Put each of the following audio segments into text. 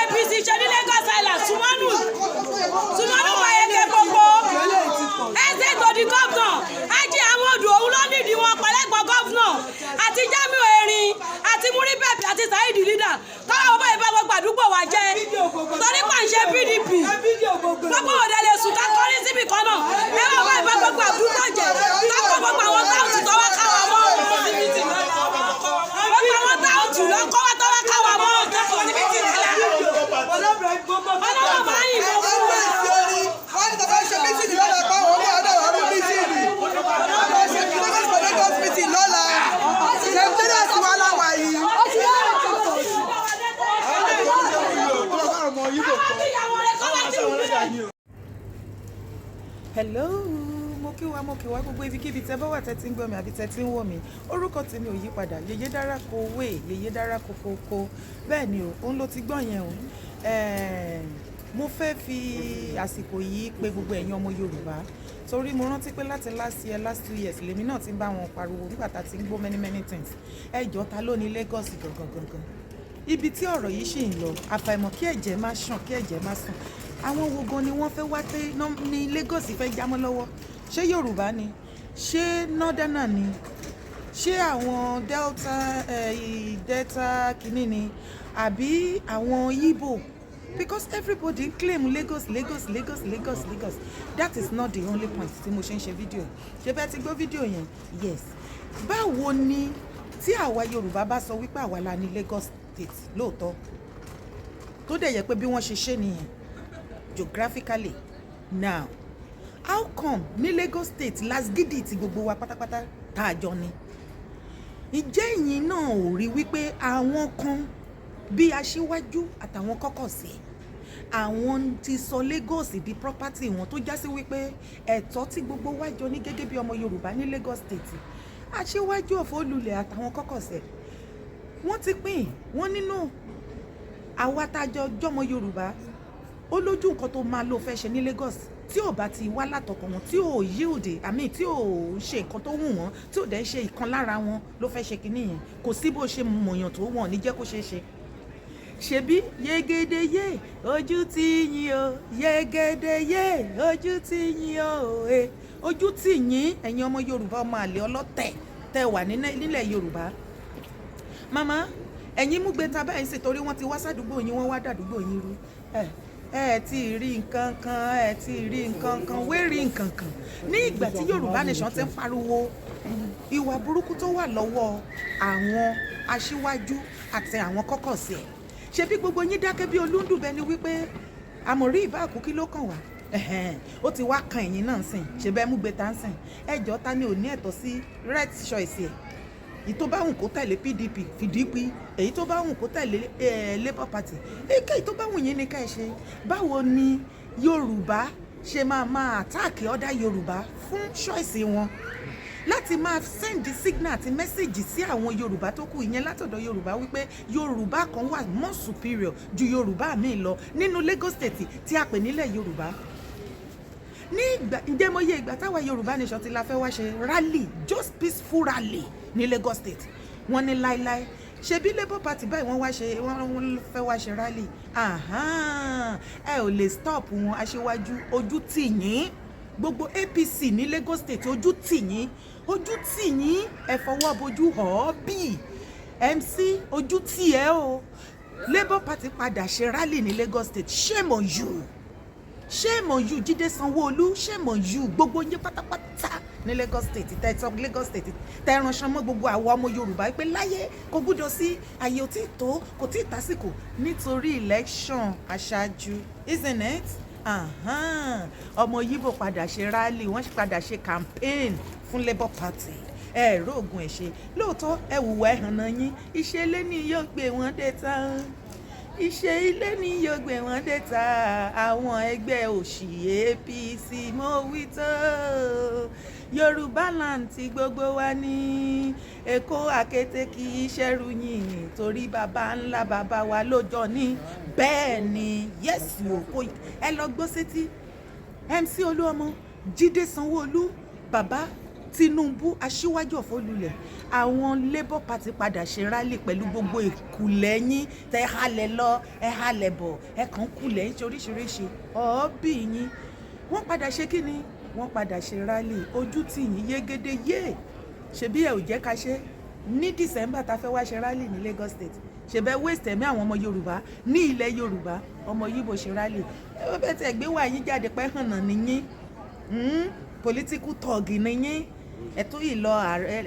APC ṣe ní Lagos Island Sumanu Mayege gbogbo ẹsẹ̀ tó di gọ́vnọ̀ Ajé Amadu òun ló nídìí wọn pẹ̀lẹ́gbọ̀n gọ́vnọ̀ àti Jamiu Erin àti Muribepi àti Saheed Leader káwọn ọba ìbá gbogbo àdúgbò wa jẹ torí pàṣẹ PDP gbogbo òdèlè sùn kakọrí síbì kan náà ẹ wá ọba ìbá gbogbo àdúgbò jẹ kápọ̀ gbogbo àwọn táwùtù tó wá káwa mọ́ gbogbo àwọn táwùtù ló kọ́ wá tó wá káwa mọ́ ọlọ́wọ́ máa ń yìnbọn fún wa. wọ́n ní tọ́ka ṣe mítìnì lọ́la pa òun ní ọ̀dọ̀ ọ̀rọ̀ mítìnì ọ̀dọ̀ ṣe kí lọ́kọ̀ ṣe Lagos mítìnì lọ́la ṣèpínlẹ̀ sí wa láwà yìí. Hello, mo kí wa gbogbo ibikíbi tẹ́ bá wà tẹ́ tí ń gbọ́ mi àbí tẹ́ tí ń wò mí. Orúkọ tèmi ò yí padà, Yèyé Dára Kowé, Yèyé Dára Kokoko. Bẹ́ẹ̀ ni o, òun ló ti gbọ́ yẹn o. Mo fẹ́ fi àsìkò yìí pé gbogbo ẹ̀yin ọmọ Yorùbá torí mo rántí pé láti last 2 years lèmi náà ti ń bá wọn pariwo nígbà tá a ti ń gbọ́ many things. Ẹ jọ̀ọ́ ta ló ní Lagos gangan. Ibi tí ọ̀rọ̀ yìí ṣì ń lọ, àfàìmọ̀ kí ẹ̀jẹ̀ má ṣàn, kí ẹ̀jẹ̀ má sàn. Àwọn wo gan ni wọ́n fẹ́ wá pé ní Lagos fẹ́ jámọ́ lọ́wọ́? Ṣé Yorùbá ni? Ṣé Northerner ni? Ṣé àwọn Delta kìíní ni? Àbí àwọn Igbo? Because everybody claim Lagos. That is not the only point tí mo ṣe ń ṣe fídíò. Ṣé bẹ́ẹ̀ ti gbọ́ fídíò yẹn? Yes. Báwo ni tí àwa Yorùbá bá sọ wípé àwa la ní Lagos State lóòótọ́ tó dẹ̀ yẹ pé bí wọ́n ṣe ṣe nìyẹn geographically now how come ní Lagos State lasgidi ti gbogbo wa pátápátá tá a jọ ni? Ǹjẹ́ ẹ̀yin náà ò rí wípé àwọn kan bí Aṣíwájú àtàwọn kọ́kọ̀sí àwọn ti sọ Lagos di property wọn tó já sí wípé ẹ̀tọ́ tí gbogbo wa jọ ní gẹ́gẹ́ bí ọmọ Yorùbá ní Lagos State Aṣíwájú Ọ̀fọ̀lùlẹ̀ àtàwọn kọ́kọ̀sí wọ́n ti pín wọ́n nínú àwa tájọ jọmọ Yorùbá ó lójú nǹkan tó máa lò fẹ́ ṣe ní Lagos tí ò bá ti wá látọkàn wọn tí ò yield àmì tí ò ṣe nǹkan tó wù wọ́n tí ò dẹ̀ ṣe ìkan lára wọn ló fẹ́ ṣe kinní yẹn kò sí bó ṣe mọ̀yàn tó wọ̀n ní jẹ́ kó ṣeé ṣe. Ṣebí yegedeye ojú ti yín o yegedeye ojú ti yín o ojú ti yín ẹ̀yin ọmọ Yorùbá ọmọ àlè ọlọ́tẹ̀ tẹ́ wà nílẹ̀ Yorùbá. Màmá ẹ̀yin mú gbé ta báyìí sí torí wọ́n ti wá sádùúgbò yín wọ́n wá dàdúgbò yín rú ẹ ti rí nǹkan kan wérí nǹkan kan ní ìgbà tí Yorùbá nation ti ń pariwo ìwà burúkú tó wà lọ́wọ́ àwọn aṣíwájú àti àwọn kọ́kọ̀sí ẹ̀ ṣe bí gbogbo yín dákẹ́ bí olúndùbẹ́ ni wípé àmọ̀rí ìbá àkú kí ló kàn wá ó ti wá kan ẹ̀yìn náà sìn ṣe bẹ́ẹ̀ mú gbé tá ń sìn ẹjọ́ ta ni ò ní ẹ̀tọ́ sí right choice ẹ̀ èyí tó bá wùn kó tẹ̀lé PDP èyí tó bá wùn kó tẹ̀lé Labour Party èyí tó bá wùn yín ni ká ẹ ṣe. Báwo ni Yorùbá ṣe máa attack other Yorùbá fún choice wọn láti máa send signal àti message sí àwọn Yorùbá tó kù ìyẹn látọ̀dọ̀ Yorùbá wípé Yorùbá kan wà more superior ju Yorùbá míì lọ nínú Lagos State tí a pè nílẹ̀ Yorùbá. Ní ìgbà ìdẹ́mọye ìgbà táwa Yorùbá nation ti la fẹ́ wá ṣe rally just peaceful rally ní Lagos State wọ́n ní láíláí ṣebí Labour Party báyìí wọ́n fẹ́ wá ṣe rally ẹ ò lè stop wọn Aṣíwájú ojú tì yín gbogbo APC ní Lagos State ojú tì yín ẹ fọwọ́ bojú hàn bí MC ojú tì ẹ o Labour Party padà ṣe rally ní Lagos State shame on you Jídé Sanwó-Olú shame on you gbogbo yín pátápátá ní Lagos State tẹ̀sán Lagos State tẹ̀ránṣán mọ́ gbogbo àwọn ọmọ Yorùbá pé láyé kò gbúdọ̀ sí àyè òtí tó kò tí ì tásìkò nítorí election aṣáájú isn't it? Ọmọ Yíbò padà ṣe rally wọ́n padà ṣe campaign fún Labour Party ẹ̀rọ ògùn ẹ̀ ṣe lóòótọ́ ẹ wùwà ẹ̀hànà yín iṣẹ́ ilé ni yóò gbé wọn dé tán iṣẹ́ ilé ni yóò gbé wọn dé ta àwọn ẹgbẹ́ òṣì APC mo wí tó Yorùbá land tí gbogbo wa ní Èkó àkété kì í ṣẹ́rù yìnyín torí bàbá ńlá bàbá wa lójọ́ ní bẹ́ẹ̀ ni yes yòókó ẹ lọ gbọ́ sétí MC Olúọmọ Jídé Sanwó-Olú bàbá Tinubu aṣíwájú ọ̀fọ́lulẹ̀ àwọn Labour Party padà ṣe rálì pẹ̀lú gbogbo ìkùlẹ̀ yín tẹ halẹ̀ lọ ẹ halẹ̀ bọ̀ ẹ kàn kùlẹ̀ yín oríṣiríṣi ọ̀ọ́bì yín wọ́n padà ṣe kí ni wọ́n padà ṣe rálì ojú tì yín yégede yé ṣebí ẹ ò jẹ́ ká ṣe ní December ta fẹ́ wá ṣe rálì ní Lagos State ṣebẹ́ waste ẹ̀mí àwọn ọmọ Yorùbá ní ilẹ̀ Yorùbá ọmọ Yíbò ṣe rálì ẹ bẹ́ẹ̀ tẹ̀ gbé wá yín jáde pẹ́ hànà nìyín political thug nìyín ẹ tó yìí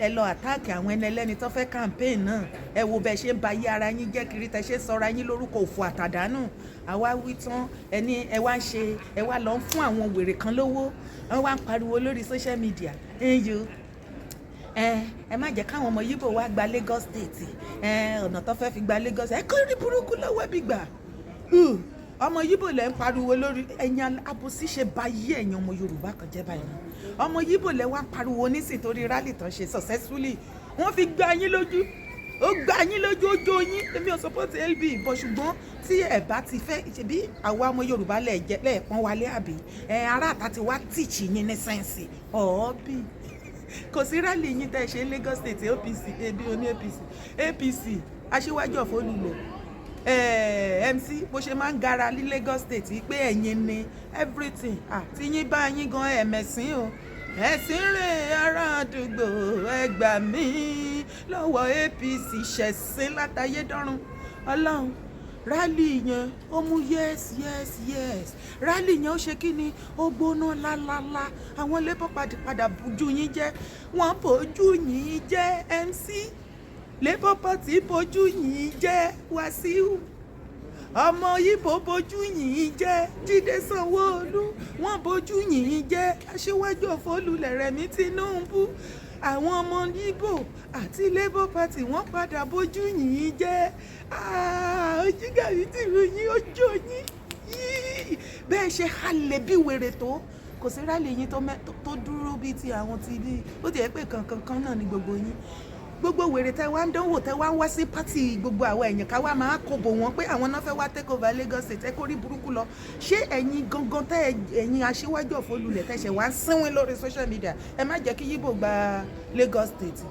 ẹ lọ àtáàkì àwọn ẹni ẹlẹ́ni tó fẹ́ campaign náà ẹ wo bẹ́ẹ̀ ṣe ń ba ayé ara yín jẹ́ kiri tẹ ṣe sọra yín lórúkọ òfò àtàdánù àwa wí tán ẹni ẹ wá lọ ń fún àwọn wèrè kan lówó wọn wá ń pariwo lórí social media ẹ má jẹ́ káwọn ọmọ Yíbò wá gba Lagos State ọ̀nà tó fẹ́ fi gba Lagos ẹ kó rí burúkú lọ́wọ́ bí gbà ọmọ Yíbò lẹ ń pariwo lórí ẹ̀yin abòsí ṣe ba yí ẹ̀yin ọmọ Yorùbá kan jẹ́ báyìí ọmọ Yíbò lẹ wá pariwo nísìn torí rally tán ṣe successfully wọ́n fi gbá yín lójú ó gbá yín lójú ó jó yín èmi ò support LB ìbọn ṣùgbọ́n tí ẹ bá ti fẹ́ ṣebí àwa ọmọ Yorùbá lẹ́ẹ̀pọ́n wálé àbí ará àtà ti wá teach yín ní sẹ́ǹsì ọ̀ọ́bì kò sí rally yín tẹ́ ṣe Lagos State OPC ebi oní APC aṣíwájú ọ̀fọ́lulẹ̀ MC bó ṣe máa ń gara ní Lagos State pé ẹ̀yin ni everything tí yín bá yín gan ẹ̀mẹ̀sìn o ẹ̀sìn rẹ̀ ará àdúgbò ẹ gbà mí lọ́wọ́ APC ṣẹ̀sìn látayé dọ́run Ọlọ́run rálì yẹn ó mú yes rálì yẹn ó ṣe kí ni ó gbóná lálálá àwọn Labour Party padà bójú yín jẹ́ wọ́n bójú yín jẹ́ MC Labour Party bójú yín jẹ́ Wàsíù ọmọ Yíbò bójú yín jẹ́ Jídé Sanwó-Olú wọ́n bójú yín jẹ́ aṣíwájú ọ̀fọ́lulẹ̀ Rẹ̀mí Tinubu àwọn ọmọ Yíbò àti Labour Party wọ́n padà bójú yín jẹ́ ojú gàrí tìrú yín ojú yín bẹ́ẹ̀ ṣe halẹ̀ bí wèrè tó kò sí rálì yín tó dúró bíi ti àwọn ti bí ó ti yẹ pé kankan náà ni gbogbo yín gbogbo wèrè tẹ wá ń dánwò tẹ wá ń wá sí pátì gbogbo àwọn èèyàn ká wá máa kó bò wọn pé àwọn náà fẹ́ wá take over Lagos State ẹ kó rí burúkú lọ ṣé ẹ̀yin gangan tẹ ẹ̀yin aṣíwájú ọ̀fọ́lulẹ̀ tẹ ṣe wá ń sínwín lórí social media ẹ má jẹ́ kí Yíbò gba Lagos State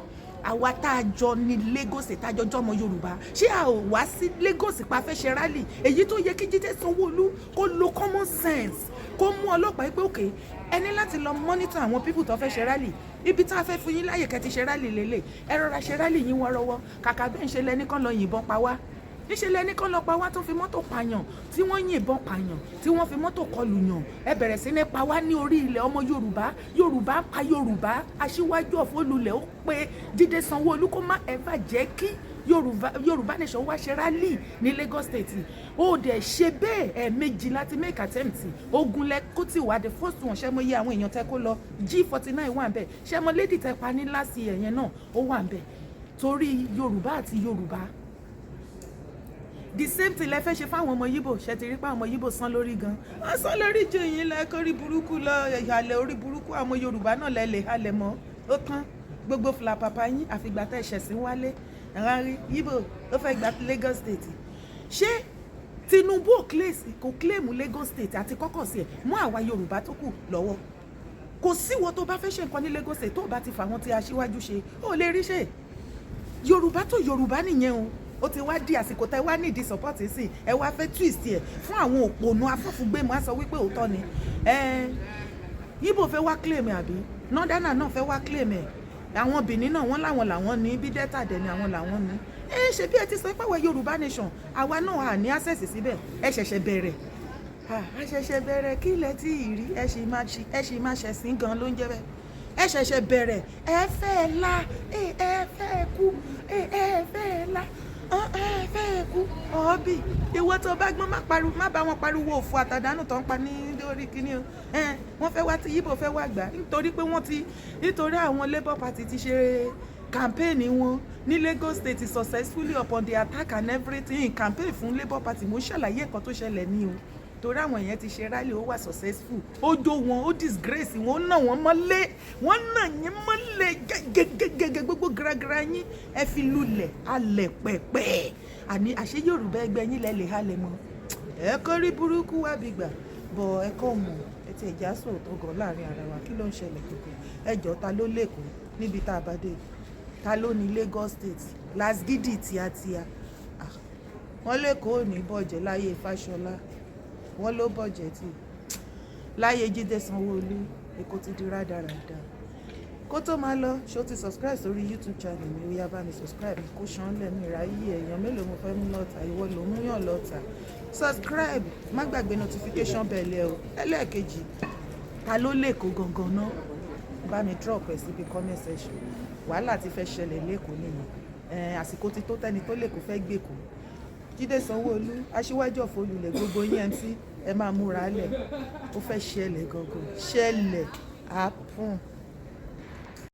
àwa tá a jọ ní Lagos State tá a jọ jọmọ Yorùbá ṣé a ò wá sí Lagos pa fẹ́ ṣe rálì èyí tó yẹ kí Jídé Sanwó-Olú kó lo common sense kó mú ọlọ́pàá pé òkè ẹni láti lọ monitor àwọn people tó fẹ́ ṣe rálì ibi tá a fẹ́ fún yín láyè kẹ́ ti ṣe rálì lélẹ̀ ẹ rọra ṣe rálì yín wọ́rọ́wọ́ kàkà bẹ́ẹ̀ ń ṣe lẹ́ni kan lọ yìnbọn pa wá níṣẹ́ lẹ́ni kan lọ pa wá tó fi mọ́tò pààyàn tí wọ́n yìnbọn pààyàn tí wọ́n fi mọ́tò kọlù yàn ẹ bẹ̀rẹ̀ sí ní pa wá ní orí ilẹ̀ ọmọ Yorùbá pa Yorùbá aṣíwájú ọ̀fọ́lulẹ̀ ó pé Jídé Sanwó-Olú kó má ẹ̀fà jẹ́ kí Yorùbá nation wá ṣe rálì ní Lagos State ó dẹ̀ ṣe bẹ́ẹ̀ ẹ̀ẹ̀mejì láti make attempt ogunlẹ̀ kó ti wá the first one ṣẹ́mọ iye àwọn èèyàn tẹ́ kó lọ G49 wà ń bẹ̀ ṣẹ́mọ lady tẹ́ pa ní last year yẹn náà ó wà ń bẹ̀ torí Yorùbá àti Yorùbá the same thing lẹ fẹ́ ṣe fáwọn ọmọ Yíbò ṣe ti rí pé àwọn ọmọ Yíbò sán lórí gan wọ́n sán lórí ju yín lẹ́kọ́ rí burúkú lọ ìhàlẹ̀ orí burúkú àwọn Yorùbá náà lẹ lè halẹ̀ mọ́ ó tán gbogbo fìlà pàpà yín àfìgbà tẹ́ ṣẹ̀sìn wálé ẹ̀rọ rí Yíbò ó fẹ́ gba Lagos State ṣé Tinubu kò claim Lagos State àti kọ́kọ́ sí ẹ̀ mú àwa Yorùbá tó kù lọ́wọ́ kò síwọ tó bá fẹ́ ṣe nǹkan ní Lagos State tó bá ti fà wọ́n ti aṣíwájú ṣe ó lè rí ṣe Yorùbá tó Yorùbá nìyẹn o ó ti wá di àsìkò tẹ wá nídìí support sí ẹ wá fẹ́ twist ẹ fún àwọn òpònú afọ́fúgbẹ́mọ á sọ wípé òótọ́ ni Yíbò fẹ́ wá claim àbí nọ́dánà náà fẹ́ wá claim ẹ̀ àwọn Benin náà wọ́n làwọn ní bí Delta dẹ̀ ni àwọn làwọn ní ṣe bí ẹ ti sọ pé àwọn Yorùbá nation àwa náà à ní access síbẹ̀ ẹ ṣẹ̀ṣẹ̀ bẹ̀rẹ̀ a ṣẹ̀ṣẹ̀ bẹ̀rẹ̀ kí ilẹ̀ tí ì rí ẹ ṣì máa ṣẹ̀sìn gan ló ń jẹ́ bẹ́ẹ̀ ẹ ṣẹ̀ṣẹ̀ bẹ̀rẹ̀ ẹ fẹ́ la ẹ fẹ́ kú ẹ fẹ́ la ẹ fẹ́ kú ọ̀ọ́bì ìwọ tó bá gbọ́n má bá wọn pariwo òfò àtàdánù tó ń pa ní lórí kíní o wọ́n fẹ́ wá tí Yíbò fẹ́ wá gbà nítorí pé nítorí àwọn Labour Party ti ṣe campaign wọn ní Lagos State successfully upon the attack and everything campaign fún Labour Party mo ṣàlàyé nǹkan tó ṣẹlẹ̀ ní o torí àwọn èèyàn ti ṣe rally ó wà successful ó jó wọn ó disgrace wọn ó nà wọn mọ́lé wọ́n nà yín mọ́lé gẹ́gẹ́gẹ́gẹ́ gbogbo garagra yín ẹ fi lulẹ̀ alẹ̀ pẹ̀pẹ̀ àní àṣẹ Yorùbá ẹgbẹ́ yín lẹ lè halẹ̀ mọ́ ẹ kọ́ rí burúkú wá bí gbà bọ̀ ẹ kọ́ mọ̀ ẹ ti ẹ̀já sòótọ́ gan láàrin ara wa kí ló ń ṣẹlẹ̀ gbogbo ẹjọ́ ta ló lẹ́kọ̀ọ́ níbi tá a bá dé ta ló ní Lagos State lasgidi tíátíá wọ́n lẹ́kọ̀ọ́ ò ní bọ̀jẹ̀ láyé Fáṣọlá wọ́n ló bọ̀jẹ̀ tì láyé Jídé Sanwó-Olú Èkó ti di rádaràda kó tó máa lọ ṣó ti subscribe sórí YouTube channel mi ó yá bá mi subscribe kó ṣan lẹ́nu ìráyè èèyàn mélòó mo fẹ́ mú lọ́ta ìwọ ló mú yàn lọ́ta subscribe má gbàgbé notification bell ẹ o ẹlẹ́ẹ̀kejì ta ló lẹ́kọ̀ọ́ gangan náà bá mi drop ẹ̀ síbi comment section wàhálà ti fẹ́ ṣẹlẹ̀ lẹ́kọ̀ọ́ nìyẹn àsìkò ti tó tẹ́ni tó lẹ́kọ̀ọ́ fẹ́ gbèkó Jídé Sanwó-Olú aṣíwájú ọ̀fọ̀lùlẹ̀ gbogbo yín MC ẹ máa múra lẹ̀ ó fẹ́ ṣẹlẹ̀ gangan ṣẹlẹ̀ happen.